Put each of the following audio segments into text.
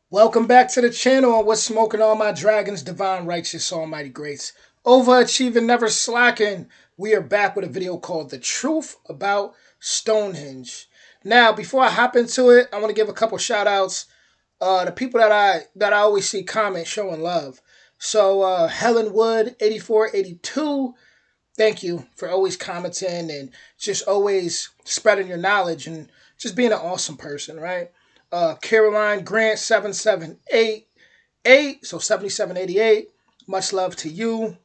Welcome back to the channel on What's Smoking All My Dragons, Divine Righteous Almighty Grace. Overachieving, never slacking. We are back with a video called The Truth About Stonehenge. Now, before I hop into it, I want to give a couple shout outs. The people that I always see comment showing love. So Helen Wood, 8482, thank you for always commenting and just always spreading your knowledge and just being an awesome person, right? Caroline Grant 7788, so 7788. Much love to you.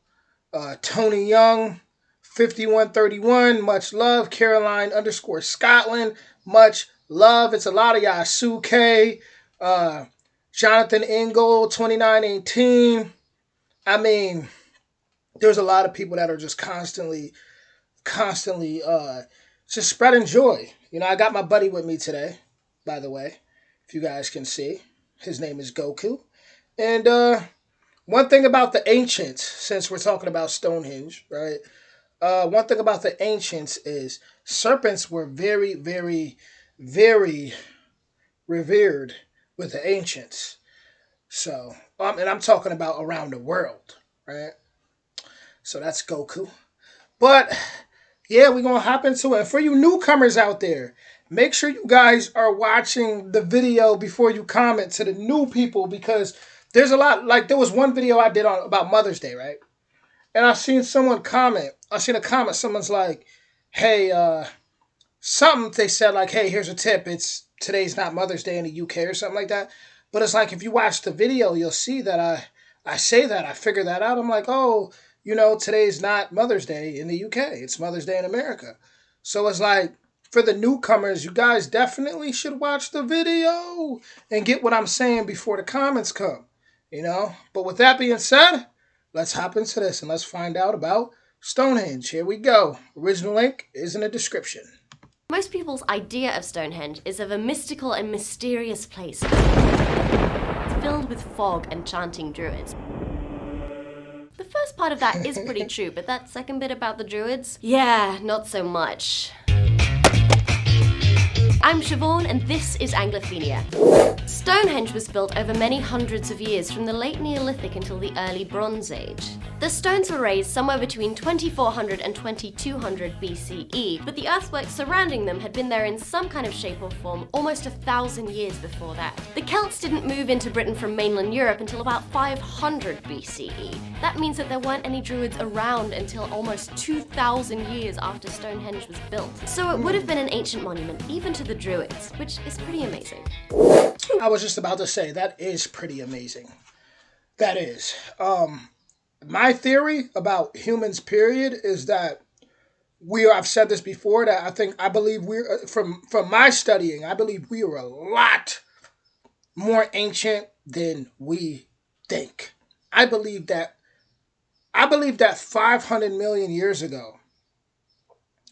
Tony Young 5131. Much love. Caroline underscore Scotland. Much love. It's a lot of y'all. Sue K. Jonathan Ingold 2918. I mean, there's a lot of people that are just constantly just spreading joy. You know, I got my buddy with me today, by the way, if you guys can see. His name is Goku. And one thing about the ancients, since we're talking about Stonehenge, right? One thing about the ancients is serpents were very, very, very revered with the ancients. So, and I'm talking about around the world, right? So that's Goku. But yeah, we're going to hop into it. And for you newcomers out there, make sure you guys are watching the video before you comment to the new people, because there's a lot. Like, there was one video I did on about Mother's Day, right? And I seen someone comment. I seen a comment. Someone's like, hey, something they said like, hey, here's a tip. Today's not Mother's Day in the UK or something like that. But it's like, if you watch the video, you'll see that I say that. I figure that out. I'm like, oh, today's not Mother's Day in the UK. It's Mother's Day in America. So it's like, for the newcomers, you guys definitely should watch the video and get what I'm saying before the comments come. But with that being said, let's hop into this and let's find out about Stonehenge. Here we go. Original link is in the description. Most people's idea of Stonehenge is of a mystical and mysterious place filled with fog and chanting druids. The first part of that is pretty true, but that second bit about the druids? Yeah, not so much. I'm Siobhan, and this is Anglophenia. Stonehenge was built over many hundreds of years, from the late Neolithic until the early Bronze Age. The stones were raised somewhere between 2400 and 2200 BCE, but the earthworks surrounding them had been there in some kind of shape or form almost 1,000 years before that. The Celts didn't move into Britain from mainland Europe until about 500 BCE. That means that there weren't any druids around until almost 2,000 years after Stonehenge was built. So it would have been an ancient monument, even to the druids, which is pretty amazing. I was just about to say, that is pretty amazing. That is. My theory about humans, period, is that I've said this before, that I believe from my studying, I believe we are a lot more ancient than we think. I believe that 500 million years ago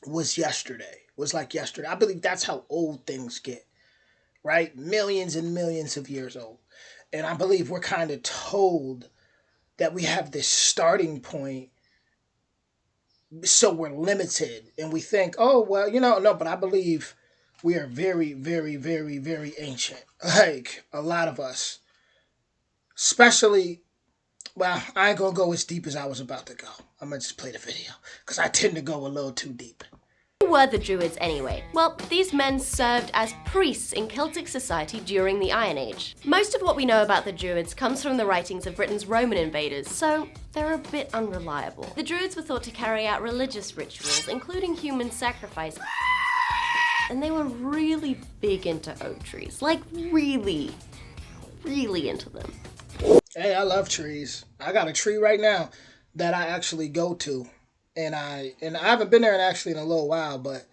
was yesterday. Was like yesterday. I believe that's how old things get, right? Millions and millions of years old. And I believe we're kind of told that we have this starting point, so we're limited. And we think, oh, well, no, but I believe we are very, very, very, very ancient. Like, a lot of us. Especially, well, I ain't going to go as deep as I was about to go. I'm going to just play the video, because I tend to go a little too deep. Who were the druids anyway? Well, these men served as priests in Celtic society during the Iron Age. Most of what we know about the druids comes from the writings of Britain's Roman invaders, so they're a bit unreliable. The druids were thought to carry out religious rituals, including human sacrifice, and they were really big into oak trees. Like, really, really into them. Hey, I love trees. I got a tree right now that I actually go to. And I haven't been there in a little while, but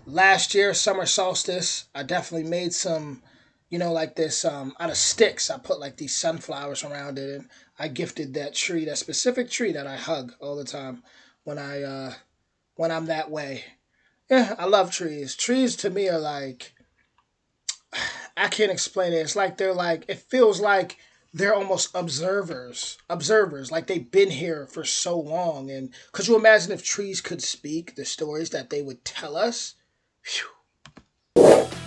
last year, summer solstice, I definitely made some, like this, out of sticks. I put like these sunflowers around it, and I gifted that specific tree that I hug all the time when I'm that way. Yeah, I love trees. Trees to me are like, I can't explain it. It's like it feels like they're almost observers, like they've been here for so long. And could you imagine if trees could speak, the stories that they would tell us? Whew.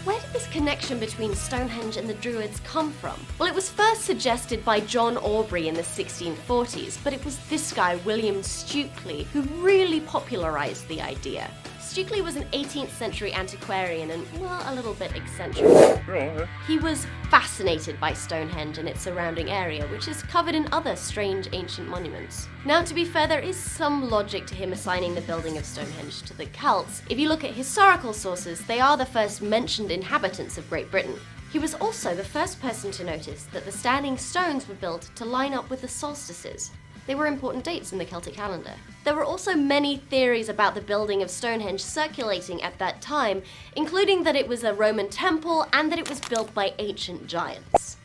Where did this connection between Stonehenge and the Druids come from? Well, it was first suggested by John Aubrey in the 1640s, but it was this guy, William Stukely, who really popularized the idea. Stukely was an 18th century antiquarian and, well, a little bit eccentric. He was fascinated by Stonehenge and its surrounding area, which is covered in other strange ancient monuments. Now, to be fair, there is some logic to him assigning the building of Stonehenge to the Celts. If you look at historical sources, they are the first mentioned inhabitants of Great Britain. He was also the first person to notice that the standing stones were built to line up with the solstices. They were important dates in the Celtic calendar. There were also many theories about the building of Stonehenge circulating at that time, including that it was a Roman temple and that it was built by ancient giants.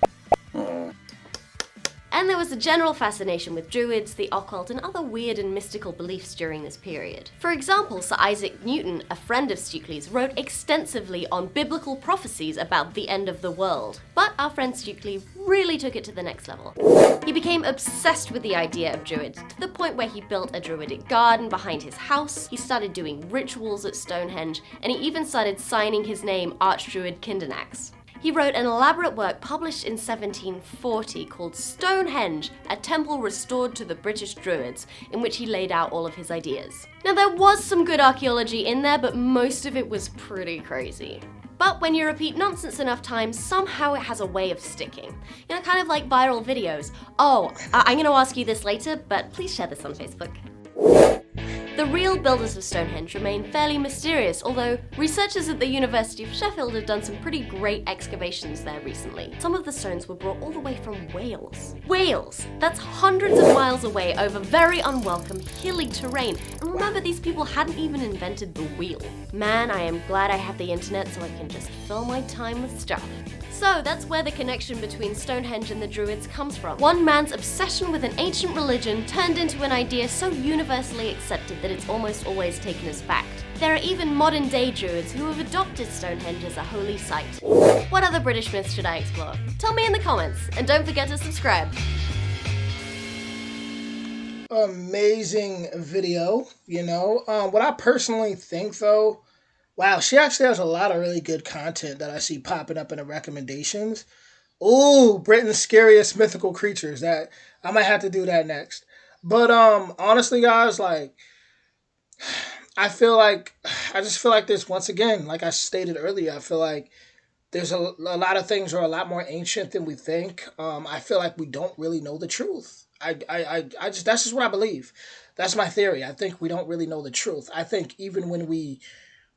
And there was a general fascination with druids, the occult, and other weird and mystical beliefs during this period. For example, Sir Isaac Newton, a friend of Stukely's, wrote extensively on biblical prophecies about the end of the world. But our friend Stukely really took it to the next level. He became obsessed with the idea of druids, to the point where he built a druidic garden behind his house, he started doing rituals at Stonehenge, and he even started signing his name Archdruid Kindernax. He wrote an elaborate work published in 1740 called Stonehenge, a temple restored to the British Druids, in which he laid out all of his ideas. Now, there was some good archaeology in there, but most of it was pretty crazy. But when you repeat nonsense enough times, somehow it has a way of sticking. You know, kind of like viral videos. Oh, I'm gonna ask you this later, but please share this on Facebook. The real builders of Stonehenge remain fairly mysterious, although researchers at the University of Sheffield have done some pretty great excavations there recently. Some of the stones were brought all the way from Wales. Wales! That's hundreds of miles away over very unwelcome, hilly terrain. And remember, these people hadn't even invented the wheel. Man, I am glad I have the internet so I can just fill my time with stuff. So that's where the connection between Stonehenge and the Druids comes from. One man's obsession with an ancient religion turned into an idea so universally accepted that it's almost always taken as fact. There are even modern-day Druids who have adopted Stonehenge as a holy site. What other British myths should I explore? Tell me in the comments, and don't forget to subscribe. Amazing video, you know. What I personally think, though, wow, she actually has a lot of really good content that I see popping up in the recommendations. Ooh, Britain's scariest mythical creatures. That I might have to do that next. But honestly, guys, like, I just feel like this once again, like I stated earlier, I feel like there's a lot of things are a lot more ancient than we think. I feel like we don't really know the truth. I just that's just what I believe. That's my theory. I think we don't really know the truth. I think even when we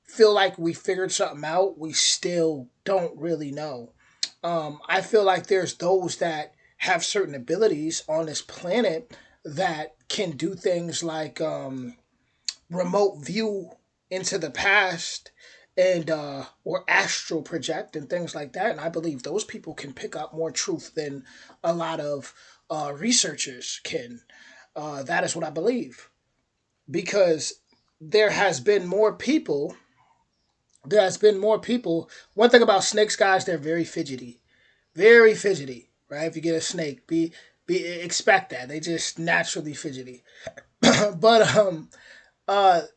feel like we figured something out, we still don't really know. I feel like there's those that have certain abilities on this planet that can do things like remote view into the past and or astral project and things like that. And I believe those people can pick up more truth than a lot of researchers can. That is what I believe, because there has been more people One thing about snakes, guys, they're very fidgety. Very fidgety, right? If you get a snake, expect that. They just naturally fidgety. But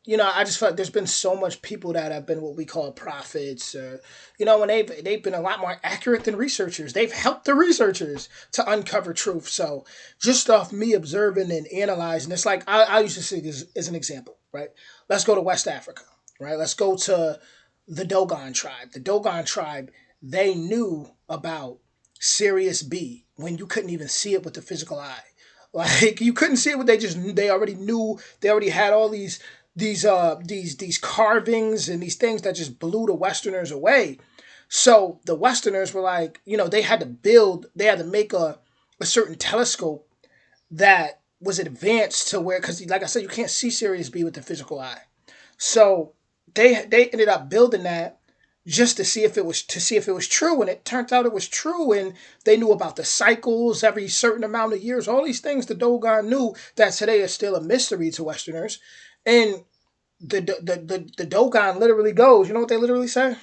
you know, I just felt like there's been so much people that have been what we call prophets, you know, and they've been a lot more accurate than researchers. They've helped the researchers to uncover truth. So just off me observing and analyzing, it's like I used to see this as an example, right? Let's go to West Africa, right? Let's go to the Dogon tribe. The Dogon tribe, they knew about Sirius B when you couldn't even see it with the physical eye. Like, you couldn't see it, but they already knew. They already had all these carvings and these things that just blew the Westerners away. So the Westerners were like, you know, they had to make a certain telescope that was advanced to where, because like I said, you can't see Sirius B with the physical eye. So they ended up building that just to see if it was true, and it turned out it was true, and they knew about the cycles every certain amount of years, all these things the Dogon knew that today is still a mystery to Westerners. And the Dogon literally goes, you know what they literally say?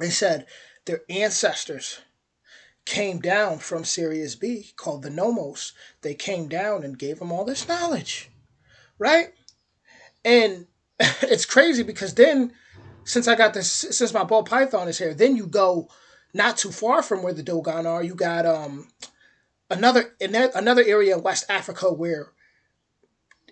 They said their ancestors came down from Sirius B, called the Nomos. They came down and gave them all this knowledge, right? And it's crazy because then since my ball python is here, then you go not too far from where the Dogon are. You got another area in West Africa where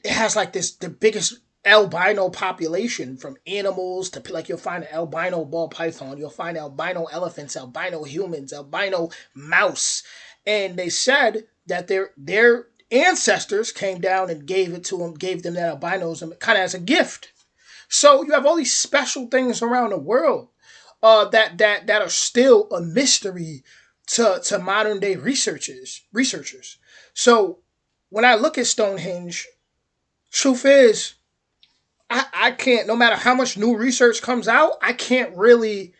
it has like this the biggest albino population from animals to like you'll find an albino ball python, you'll find albino elephants, albino humans, albino mouse, and they said that their ancestors came down and gave them that albinism kind of as a gift. So you have all these special things around the world that are still a mystery to modern day researchers. So when I look at Stonehenge, truth is, I can't. No matter how much new research comes out, I can't really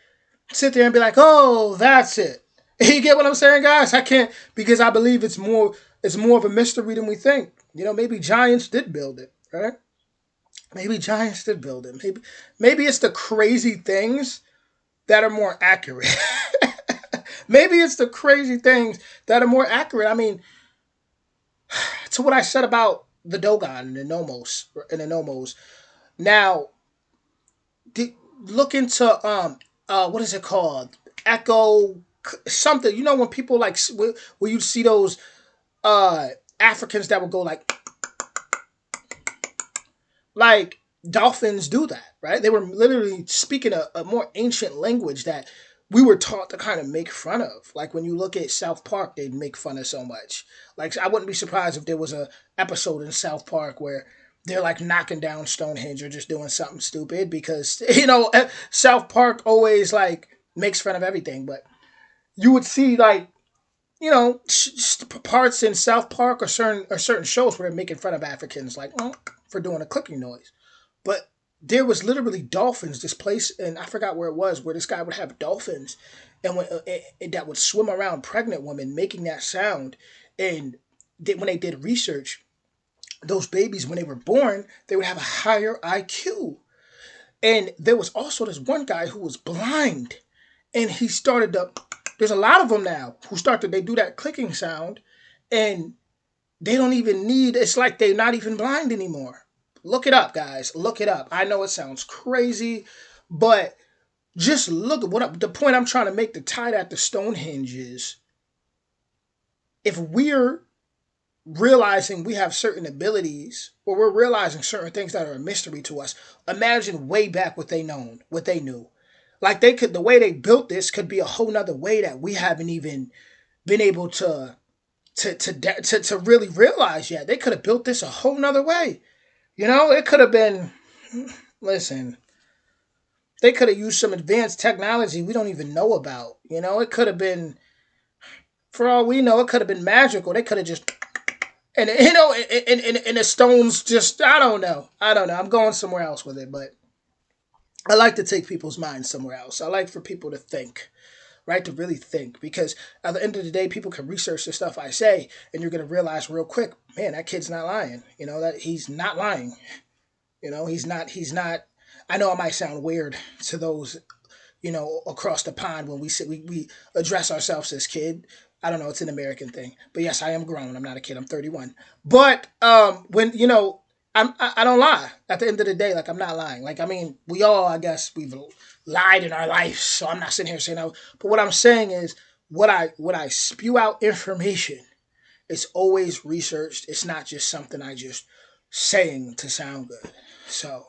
sit there and be like, "Oh, that's it." You get what I'm saying, guys? I can't because I believe it's more of a mystery than we think. Maybe giants did build it, right? Maybe giants did build it. Maybe it's the crazy things that are more accurate. Maybe it's the crazy things that are more accurate. I mean, to what I said about the Dogon and the Nomos. Now, look into what is it called? Echo something. When people like where you see those uh Africans that would go like dolphins do that, right? They were literally speaking a more ancient language that we were taught to kind of make fun of. Like when you look at South Park, they'd make fun of so much. Like I wouldn't be surprised if there was a episode in South Park where they're like knocking down Stonehenge or just doing something stupid because South Park always like makes fun of everything. But you would see like parts in South Park or certain shows where they're making fun of Africans like for doing a clicking noise. But there was literally dolphins. This place, and I forgot where it was, where this guy would have dolphins, and that would swim around pregnant women, making that sound. And when they did research, those babies, when they were born, they would have a higher IQ. And there was also this one guy who was blind, and he started to. There's a lot of them now who they do that clicking sound, and they don't even need. It's like they're not even blind anymore. Look it up, guys. Look it up. I know it sounds crazy, but just look at the point I'm trying to make to tie that to Stonehenge is if we're realizing we have certain abilities or we're realizing certain things that are a mystery to us, imagine way back what they knew. Like the way they built this could be a whole nother way that we haven't even been able to really realize yet. They could have built this a whole nother way. It could have been, listen, they could have used some advanced technology we don't even know about. It could have been, for all we know, it could have been magical. They could have just, and the stones just, I don't know. I'm going somewhere else with it, but I like to take people's minds somewhere else. I like for people to think, right? To really think. Because at the end of the day, people can research the stuff I say, and you're going to realize real quick, man, that kid's not lying. That he's not lying. He's not. I know it might sound weird to those, across the pond when we address ourselves as kid. I don't know, it's an American thing. But yes, I am grown. I'm not a kid. I'm 31. But when, I don't lie. At the end of the day, like I'm not lying. Like I mean, we all, I guess, we've lied in our life. So I'm not sitting here saying that. But what I'm saying is, what I spew out information, it's always researched. It's not just something I just saying to sound good. So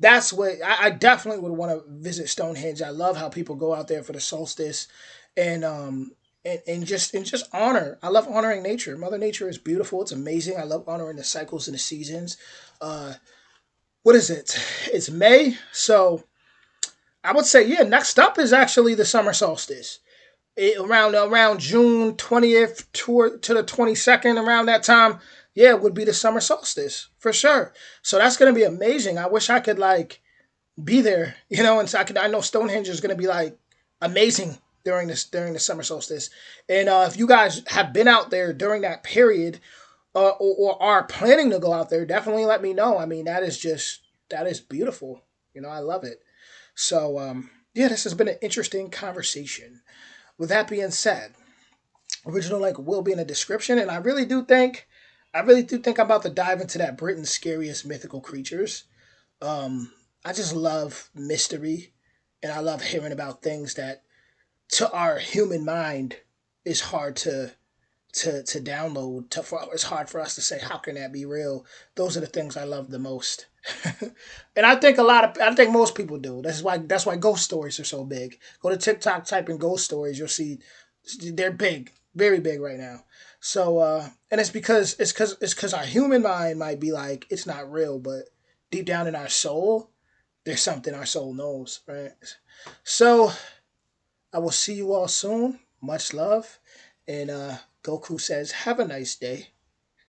that's what I definitely would want to visit Stonehenge. I love how people go out there for the solstice, and and just honor. I love honoring nature. Mother Nature is beautiful. It's amazing. I love honoring the cycles and the seasons. Uh, what is it? It's May, so I would say yeah. Next up is actually the summer solstice. Around June 20th to the 22nd, around that time, yeah, it would be the summer solstice for sure. So that's gonna be amazing. I wish I could like be there, and so I know Stonehenge is gonna be like amazing during the summer solstice. And if you guys have been out there during that period, or are planning to go out there, definitely let me know. I mean, that is beautiful. I love it. So yeah, this has been an interesting conversation. With that being said, original link will be in the description, and I really do think I'm about to dive into that Britain's scariest mythical creatures. I just love mystery, and I love hearing about things that to our human mind is hard to download. It's hard for us to say how can that be real. Those are the things I love the most. And I think most people do. That's why ghost stories are so big. Go to TikTok, type in ghost stories, you'll see they're big, very big right now. So and it's because our human mind might be like it's not real, but deep down in our soul, there's something our soul knows, right? So I will see you all soon. Much love. And Goku says, have a nice day.